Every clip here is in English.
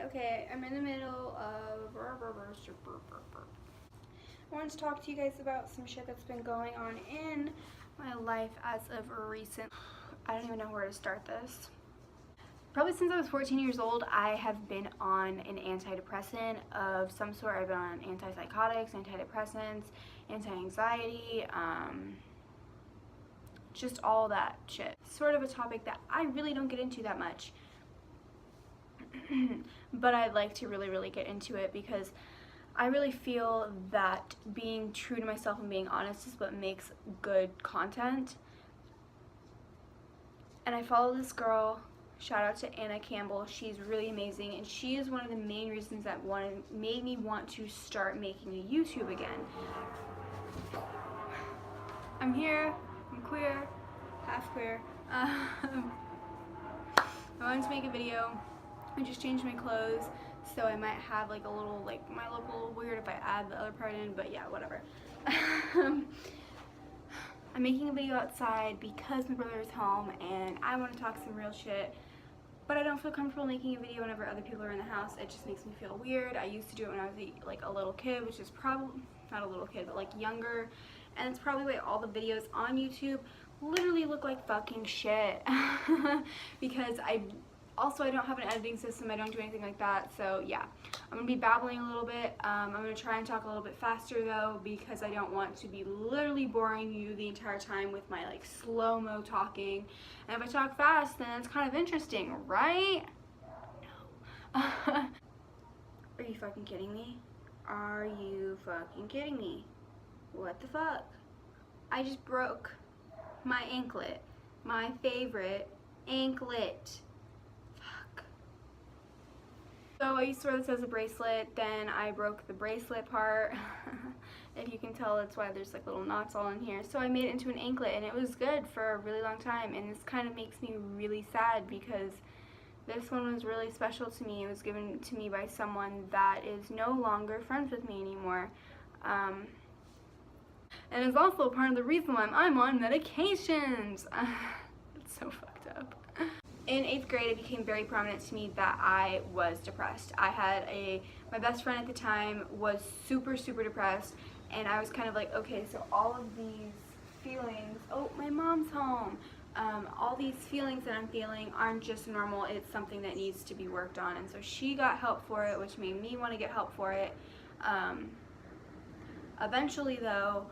Okay, I'm in the middle of I wanted to talk to you guys about some shit that's been going on in my life as of recent. I don't even know where to start this. Probably since I was 14 years old, I have been on an antidepressant of some sort. I've been on antipsychotics, antidepressants, anti-anxiety, just all that shit. Sort of a topic that I really don't get into that much. But I'd like to really get into it because I really feel that being true to myself and being honest is what makes good content. And I follow this girl, shout out to Anna Campbell. She's really amazing, and she is one of the main reasons that made me want to start making a YouTube again. I'm here, I'm queer, half queer. I wanted to make a video. I just changed my clothes, so I might have like a little, like, might look a little weird if I add the other part in, but yeah, whatever. I'm making a video outside because my brother is home and I want to talk some real shit, but I don't feel comfortable making a video whenever other people are in the house. It just makes me feel weird. I used to do it when I was like a little kid, which is probably, not a little kid, but like younger, and it's probably why all the videos on YouTube literally look like fucking shit. Because I don't have an editing system, I don't do anything like that, so yeah. I'm going to be babbling a little bit. I'm going to try and talk a little bit faster though, because I don't want to be literally boring you the entire time with my like slow-mo talking. And if I talk fast, then it's kind of interesting, right? No. Are you fucking kidding me? Are you fucking kidding me? What the fuck? I just broke my anklet. My favorite anklet. So I used to wear this as a bracelet, then I broke the bracelet part. If you can tell, that's why there's like little knots all in here. So I made it into an anklet, and it was good for a really long time, and this kind of makes me really sad because this one was really special to me. It was given to me by someone that is no longer friends with me anymore. And it's also part of the reason why I'm on medications. It's so fucked up. In 8th grade, it became very prominent to me that I was depressed. I had my best friend at the time was super depressed, and I was kind of like, okay, so all of these feelings, oh, my mom's home. All these feelings that I'm feeling aren't just normal, it's something that needs to be worked on. And so she got help for it, which made me want to get help for it. Eventually though,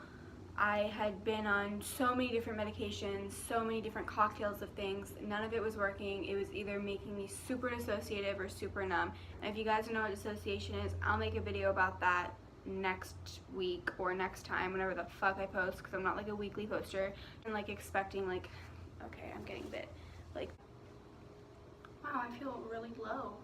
I had been on so many different medications, so many different cocktails of things. None of it was working. It was either making me super dissociative or super numb. And if you guys don't know what dissociation is, I'll make a video about that next week or next time, whenever the fuck I post, because I'm not like a weekly poster. And like expecting like, okay, I'm getting a bit like, wow, I feel really low.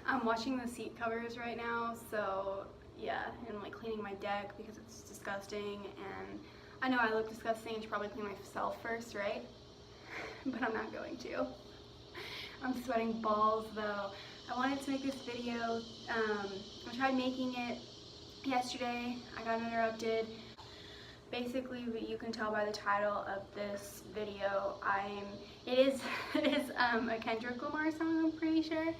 I'm watching the seat covers right now, so yeah, and like cleaning my deck because it's disgusting, and I know I look disgusting. I should probably clean myself first, right? But I'm not going to. I'm sweating balls though. I wanted to make this video. I tried making it yesterday. I got interrupted. Basically, you can tell by the title of this video, it is a Kendrick Lamar song, I'm pretty sure.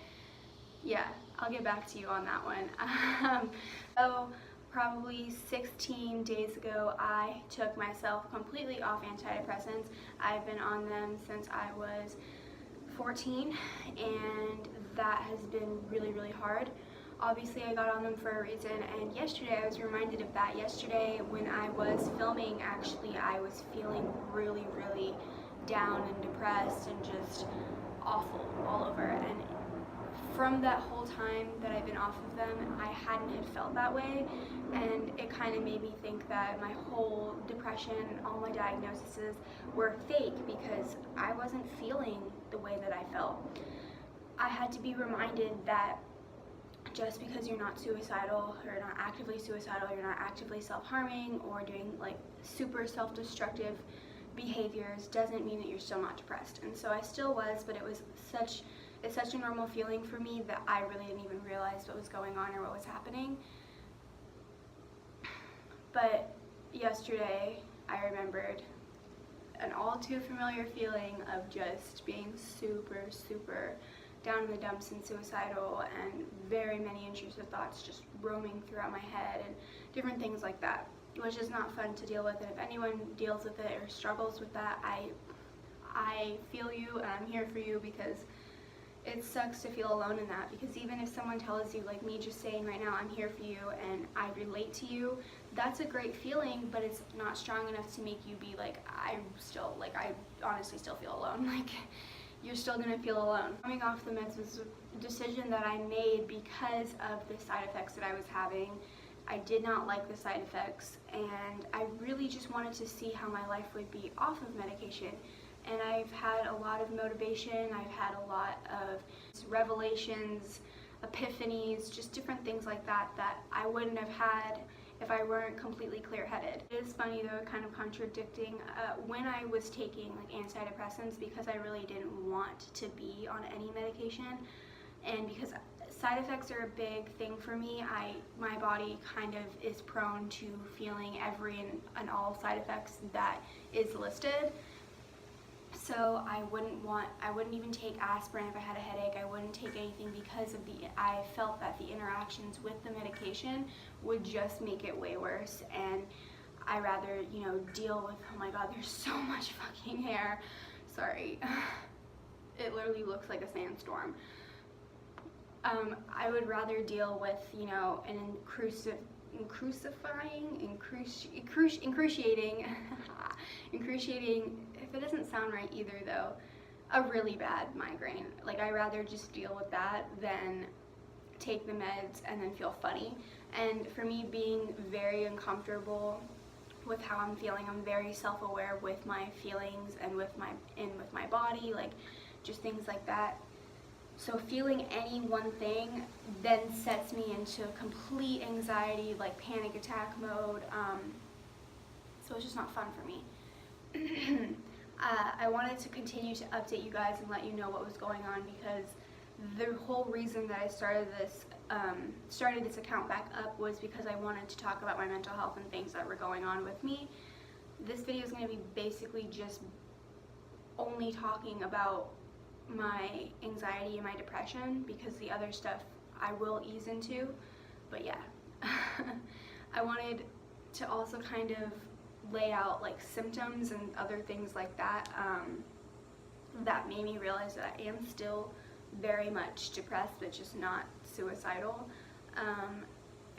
Yeah, I'll get back to you on that one. So probably 16 days ago, I took myself completely off antidepressants. I've been on them since I was 14, and that has been really hard. Obviously, I got on them for a reason, and yesterday I was reminded of that. Yesterday when I was filming, actually, I was feeling really down and depressed and just awful all over. And from that whole time that I've been off of them, I hadn't had felt that way, and it kind of made me think that my whole depression, all my diagnoses were fake because I wasn't feeling the way that I felt. I had to be reminded that just because you're not suicidal, or not actively suicidal, you're not actively self-harming or doing like super self-destructive behaviors, doesn't mean that you're still not depressed. And so I still was, but it's such a normal feeling for me that I really didn't even realize what was going on or what was happening. But yesterday I remembered an all too familiar feeling of just being super down in the dumps and suicidal, and very many intrusive thoughts just roaming throughout my head and different things like that, which is not fun to deal with. And if anyone deals with it or struggles with that, I feel you, and I'm here for you, because it sucks to feel alone in that. Because even if someone tells you, like me just saying right now, I'm here for you and I relate to you, that's a great feeling, but it's not strong enough to make you be like, I honestly still feel alone. Like, you're still gonna feel alone. Coming off the meds was a decision that I made because of the side effects that I was having. I did not like the side effects, and I really just wanted to see how my life would be off of medication. And I've had a lot of motivation, I've had a lot of revelations, epiphanies, just different things like that that I wouldn't have had if I weren't completely clear-headed. It is funny though, kind of contradicting, when I was taking like antidepressants, because I really didn't want to be on any medication, and because side effects are a big thing for me, my body kind of is prone to feeling every and all side effects that is listed. So I wouldn't even take aspirin if I had a headache. I wouldn't take anything because of I felt that the interactions with the medication would just make it way worse. And I rather, deal with, oh my god, there's so much fucking hair. Sorry. It literally looks like a sandstorm. I would rather deal with, an excruciating, if it doesn't sound right either though, a really bad migraine. Like, I'd rather just deal with that than take the meds and then feel funny. And for me, being very uncomfortable with how I'm feeling, I'm very self-aware with my feelings and with my body, like just things like that. So feeling any one thing then sets me into complete anxiety, like panic attack mode. So it's just not fun for me. I wanted to continue to update you guys and let you know what was going on, because the whole reason that I started this account back up was because I wanted to talk about my mental health and things that were going on with me. This video is going to be basically just only talking about my anxiety and my depression, because the other stuff I will ease into, but yeah. I wanted to also kind of lay out like symptoms and other things like that that made me realize that I am still very much depressed, but just not suicidal.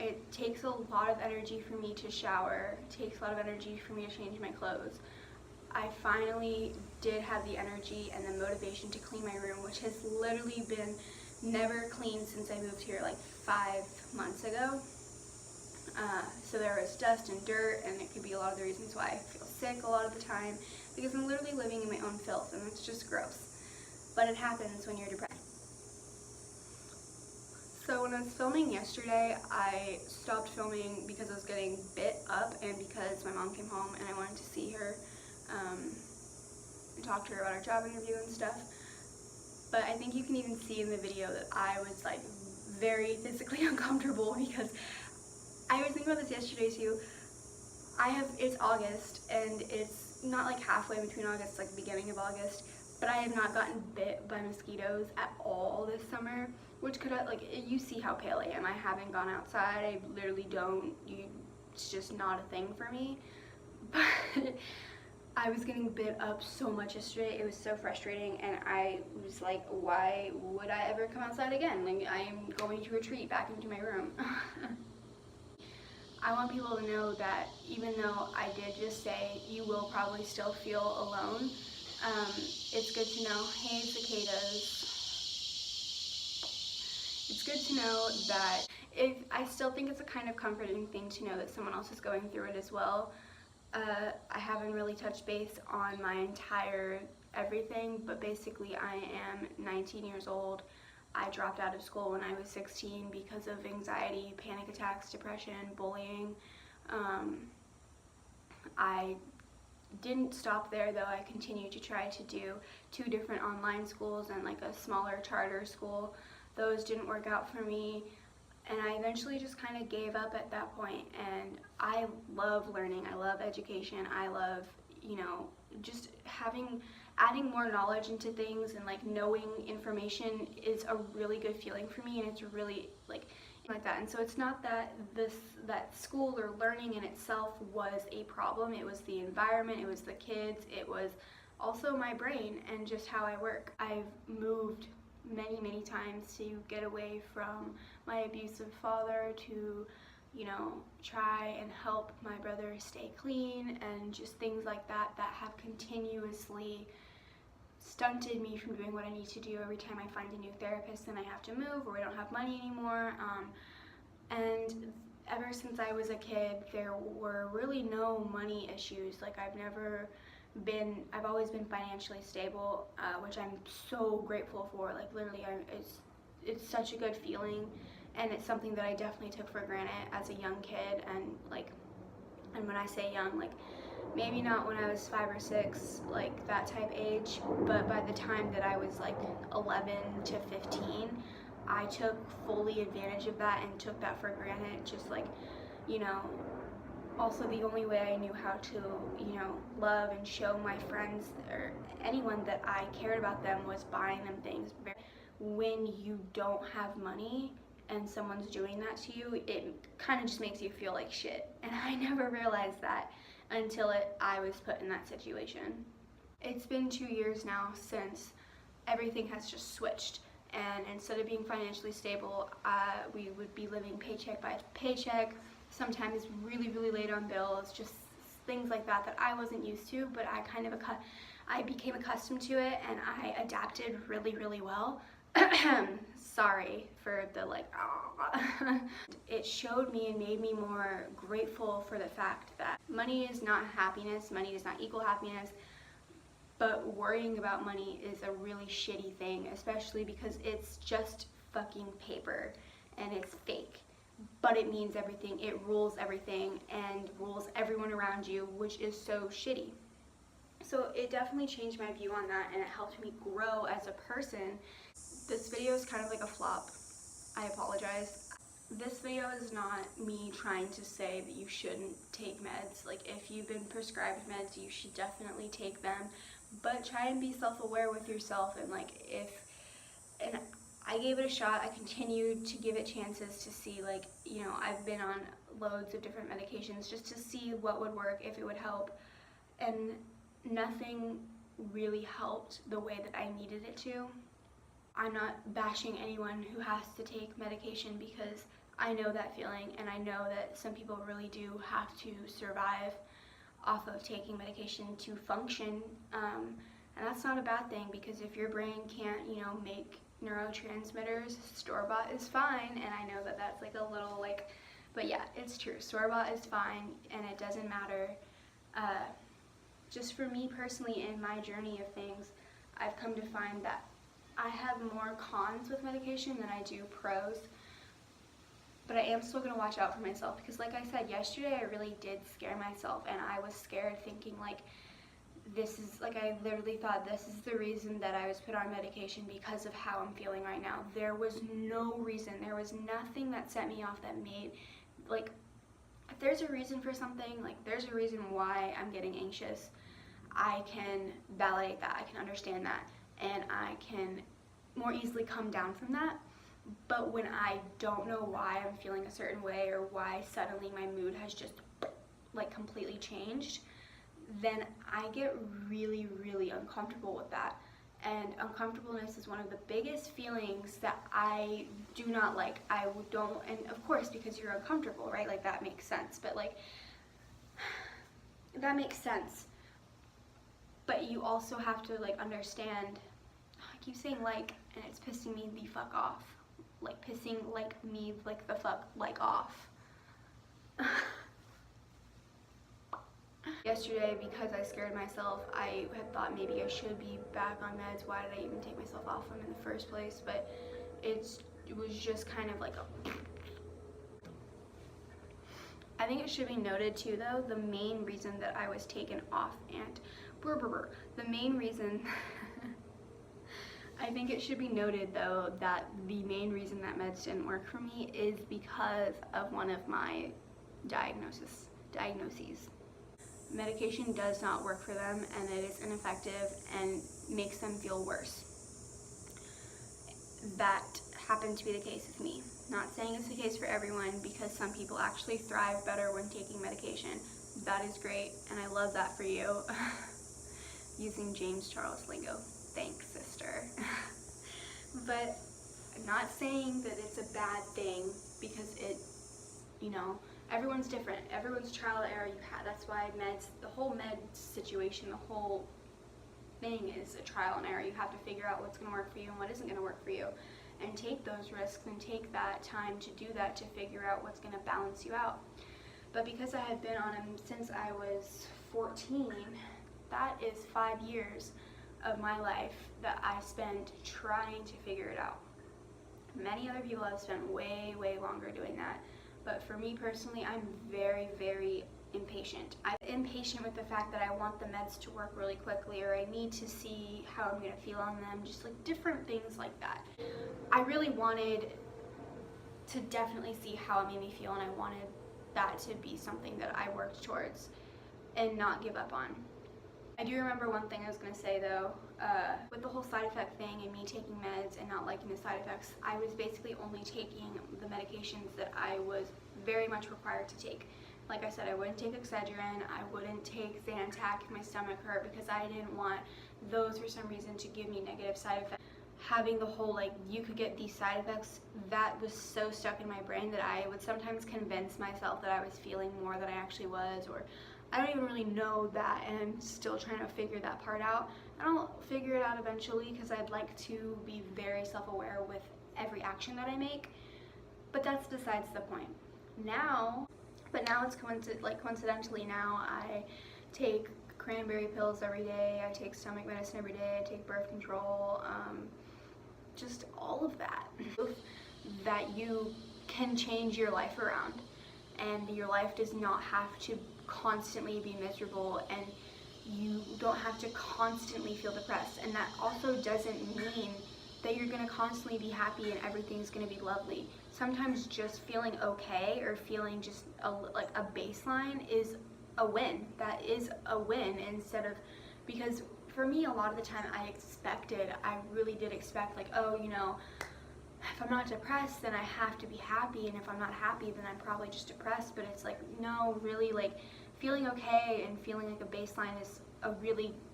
It takes a lot of energy for me to shower, it takes a lot of energy for me to change my clothes. I finally did have the energy and the motivation to clean my room, which has literally been never cleaned since I moved here like 5 months ago. So there was dust and dirt, and it could be a lot of the reasons why I feel sick a lot of the time, because I'm literally living in my own filth, and it's just gross. But it happens when you're depressed. So when I was filming yesterday, I stopped filming because I was getting bit up and because my mom came home and I wanted to see her and talk to her about our job interview and stuff. But I think you can even see in the video that I was like very physically uncomfortable, because I was thinking about this yesterday too. It's August, and it's not like halfway between August, like the beginning of August, but I have not gotten bit by mosquitoes at all this summer, which could have, like, you see how pale I am. I haven't gone outside, I literally don't, it's just not a thing for me. But I was getting bit up so much yesterday, it was so frustrating, and I was like, why would I ever come outside again? Like, I am going to retreat back into my room. I want people to know that even though I did just say you will probably still feel alone, it's good to know, hey cicadas, it's good to know that I still think it's a kind of comforting thing to know that someone else is going through it as well. I haven't really touched base on my entire everything, but basically I am 19 years old. I dropped out of school when I was 16 because of anxiety, panic attacks, depression, bullying. I didn't stop there though. I continued to try to do 2 different online schools and like a smaller charter school. Those didn't work out for me, and I eventually just kind of gave up at that point. And I love learning, I love education, I love, just having adding more knowledge into things and like knowing information is a really good feeling for me, and it's really like that. And so it's not that that school or learning in itself was a problem. It was the environment, it was the kids, it was also my brain and just how I work. I've moved many times to get away from my abusive father, to, you know, try and help my brother stay clean, and just things like that that have continuously stunted me from doing what I need to do. Every time I find a new therapist, then I have to move, or I don't have money anymore. And ever since I was a kid, there were really no money issues. Like I've always been financially stable, which I'm so grateful for. Like literally, it's such a good feeling, and it's something that I definitely took for granted as a young kid. And when I say young, like maybe not when I was 5 or 6, like that type age, but by the time that I was like 11 to 15, I took fully advantage of that and took that for granted. Just like, you know, also the only way I knew how to, you know, love and show my friends or anyone that I cared about them was buying them things. When you don't have money and someone's doing that to you, it kind of just makes you feel like shit. And I never realized that until I was put in that situation. It's been 2 years now since everything has just switched. And instead of being financially stable, we would be living paycheck by paycheck, sometimes really late on bills, just things like that that I wasn't used to, but I became accustomed to it, and I adapted really well. Sorry for the like, It showed me and made me more grateful for the fact that money is not happiness, money does not equal happiness, but worrying about money is a really shitty thing, especially because it's just fucking paper and it's fake. But it means everything, it rules everything and rules everyone around you, which is so shitty. So it definitely changed my view on that, and it helped me grow as a person. This video is kind of like a flop. I apologize. This video is not me trying to say that you shouldn't take meds. Like, if you've been prescribed meds, you should definitely take them, but try and be self-aware with yourself. And like, and I gave it a shot. I continued to give it chances to see, like, you know, I've been on loads of different medications just to see what would work, if it would help, and nothing really helped the way that I needed it to. I'm not bashing anyone who has to take medication, because I know that feeling, and I know that some people really do have to survive off of taking medication to function, and that's not a bad thing, because if your brain can't, you know, make neurotransmitters, store-bought is fine. And I know that that's like a little like, but yeah, it's true, store-bought is fine, and it doesn't matter. Just for me personally, in my journey of things, I've come to find that I have more cons with medication than I do pros, but I am still going to watch out for myself, because like I said yesterday, I really did scare myself, and I was scared thinking like, this is like, I literally thought this is the reason that I was put on medication, because of how I'm feeling right now. There was no reason, there was nothing that set me off that made, like, if there's a reason for something, like there's a reason why I'm getting anxious, I can validate that, I can understand that, and I can more easily come down from that. But when I don't know why I'm feeling a certain way, or why suddenly my mood has just like completely changed, then I get really uncomfortable with that. And uncomfortableness is one of the biggest feelings that I do not like. I don't, and of course, because you're uncomfortable, right? Like, that makes sense, but like, that makes sense. But you also have to like understand, I keep saying like, and it's pissing me the fuck off. Like, pissing like me like the fuck like off. Yesterday, because I scared myself, I had thought maybe I should be back on meds. Why did I even take myself off them in the first place? But it was just kind of like a... I think it should be noted too, though, the main reason that I was taken off, and the main reason I think it should be noted, though, that the main reason that meds didn't work for me is because of one of my diagnoses. medication does not work for them, and it is ineffective and makes them feel worse. That happened to be the case with me. Not saying it's the case for everyone, because some people actually thrive better when taking medication. That is great, and I love that for you. Using James Charles lingo. Thanks, sister. But I'm not saying that it's a bad thing, because it, you know, everyone's different. Everyone's trial and error. That's why meds, the whole med situation, the whole thing is a trial and error. You have to figure out what's going to work for you and what isn't going to work for you, and take those risks and take that time to do that, to figure out what's going to balance you out. But because I had been on them since I was 14, that is 5 years of my life that I spent trying to figure it out. Many other people have spent way, way longer doing that. But for me personally, I'm very, very impatient. I'm impatient with the fact that I want the meds to work really quickly, or I need to see how I'm going to feel on them, just like different things like that. I really wanted to definitely see how it made me feel, and I wanted that to be something that I worked towards and not give up on. I do remember one thing I was going to say though, with the whole side effect thing and me taking meds and not liking the side effects, I was basically only taking the medications that I was very much required to take. Like I said, I wouldn't take Excedrin, I wouldn't take Zantac if my stomach hurt, because I didn't want those for some reason to give me negative side effects. Having the whole, like, you could get these side effects, that was so stuck in my brain that I would sometimes convince myself that I was feeling more than I actually was, or I don't even really know that, and I'm still trying to figure that part out. And I'll figure it out eventually, because I'd like to be very self-aware with every action that I make, but that's besides the point. Now it's coincidentally now I take cranberry pills every day, I take stomach medicine every day, I take birth control, just all of that. That you can change your life around, and your life does not have to constantly be miserable, and you don't have to constantly feel depressed. And that also doesn't mean that you're going to constantly be happy and everything's going to be lovely. Sometimes just feeling okay, or feeling just like a baseline, is a win. That is a win, instead of, because for me a lot of the time I really did expect, like, oh, you know, if I'm not depressed, then I have to be happy, and if I'm not happy, then I'm probably just depressed. But it's like, no, really, like, feeling okay and feeling like a baseline is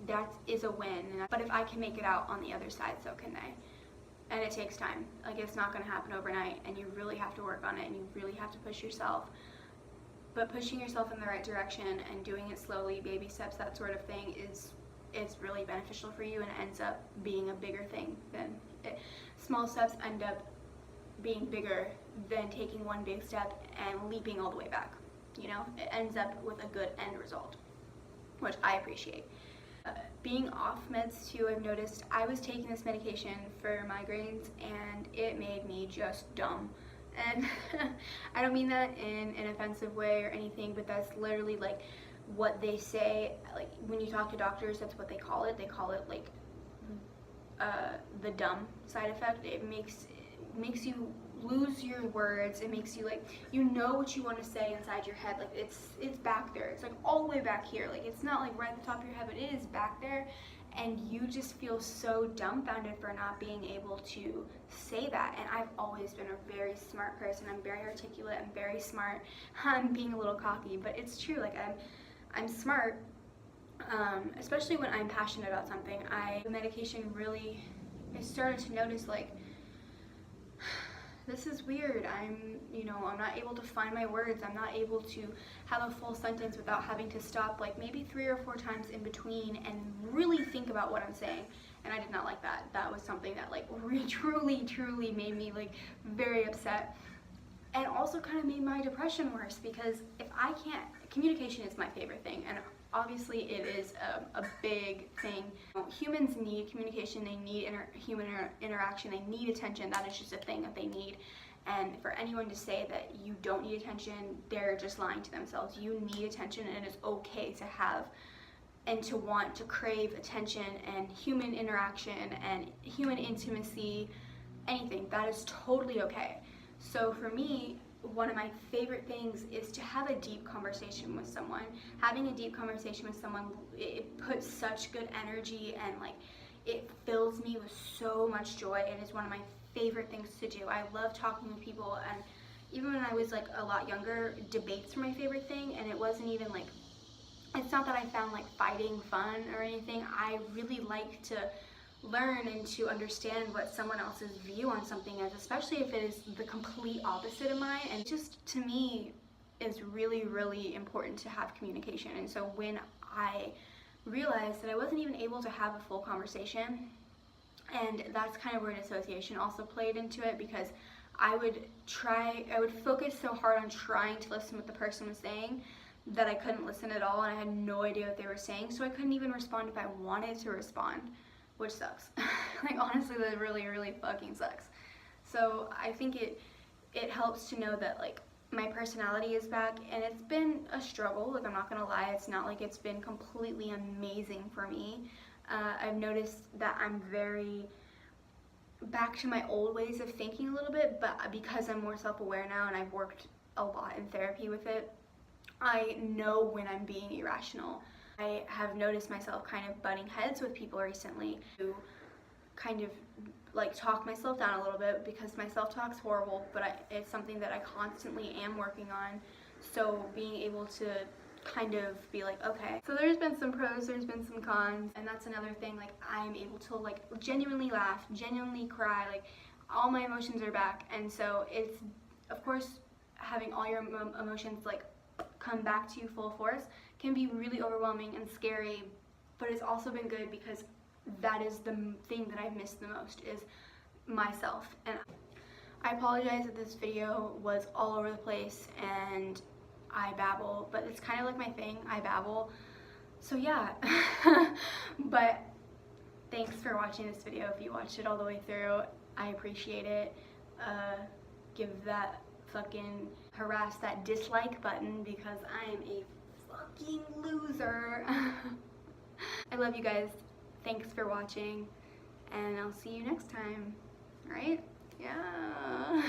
that is a win. But if I can make it out on the other side, so can they. And it takes time. Like, it's not going to happen overnight, and you really have to work on it, and you really have to push yourself. But pushing yourself in the right direction and doing it slowly, baby steps, that sort of thing, is really beneficial for you, and ends up being a bigger thing than it. Small steps end up being bigger than taking one big step and leaping all the way back. You know, it ends up with a good end result, which I appreciate. Being off meds too, I've noticed I was taking this medication for migraines, and it made me just dumb. And I don't mean that in an offensive way or anything, but that's literally like what they say. Like, when you talk to doctors, that's what they call it. They call it like the dumb side effect. It makes you lose your words. It makes you, like, you know what you want to say inside your head. Like, it's back there. It's like all the way back here. Like, it's not like right at the top of your head, but it is back there. And you just feel so dumbfounded for not being able to say that. And I've always been a very smart person. I'm very articulate. I'm very smart. I'm being a little cocky, but it's true. Like, I'm smart, especially when I'm passionate about something. The medication really, I started to notice, like, this is weird. I'm not able to find my words. I'm not able to have a full sentence without having to stop, like, maybe 3 or 4 times in between and really think about what I'm saying. And I did not like that. That was something that, like, truly made me, like, very upset. And also kind of made my depression worse, because if I can't, communication is my favorite thing, and obviously it is a big thing. Humans need communication, they need human interaction, they need attention. That is just a thing that they need. And for anyone to say that you don't need attention, they're just lying to themselves. You need attention, and it is okay to have and to want to crave attention and human interaction and human intimacy, anything. That is totally okay. So for me, one of my favorite things is to have a deep conversation with someone. Having a deep conversation with someone, it puts such good energy, and like it fills me with so much joy. It is one of my favorite things to do. I love talking with people, and even when I was like a lot younger, debates were my favorite thing, and it wasn't even like, it's not that I found like fighting fun or anything. I really like to learn and to understand what someone else's view on something is, especially if it is the complete opposite of mine. And just, to me, is really, really important to have communication. And so when I realized that I wasn't even able to have a full conversation, and that's kind of where dissociation also played into it, because I would focus so hard on trying to listen to what the person was saying that I couldn't listen at all, and I had no idea what they were saying, so I couldn't even respond if I wanted to respond, which sucks. Like, honestly, that really, really fucking sucks. So I think it helps to know that, like, my personality is back, and it's been a struggle. Like, I'm not gonna lie, it's not like it's been completely amazing for me. I've noticed that I'm very back to my old ways of thinking a little bit, but because I'm more self-aware now and I've worked a lot in therapy with it, I know when I'm being irrational. I have noticed myself kind of butting heads with people recently to kind of like talk myself down a little bit, because my self-talk's horrible, but it's something that I constantly am working on. So being able to kind of be like, okay, so there's been some pros, there's been some cons, and that's another thing. Like, I'm able to like genuinely laugh, genuinely cry, like all my emotions are back. And so it's, of course, having all your emotions like come back to you full force can be really overwhelming and scary, but it's also been good, because that is the thing that I've missed the most, is myself. And I apologize that this video was all over the place and I babble, but it's kind of like my thing, I babble. So yeah, but thanks for watching this video. If you watched it all the way through, I appreciate it. Give that fucking, harass that dislike button, because I am a fucking loser. I love you guys. Thanks for watching, and I'll see you next time. Right? Yeah.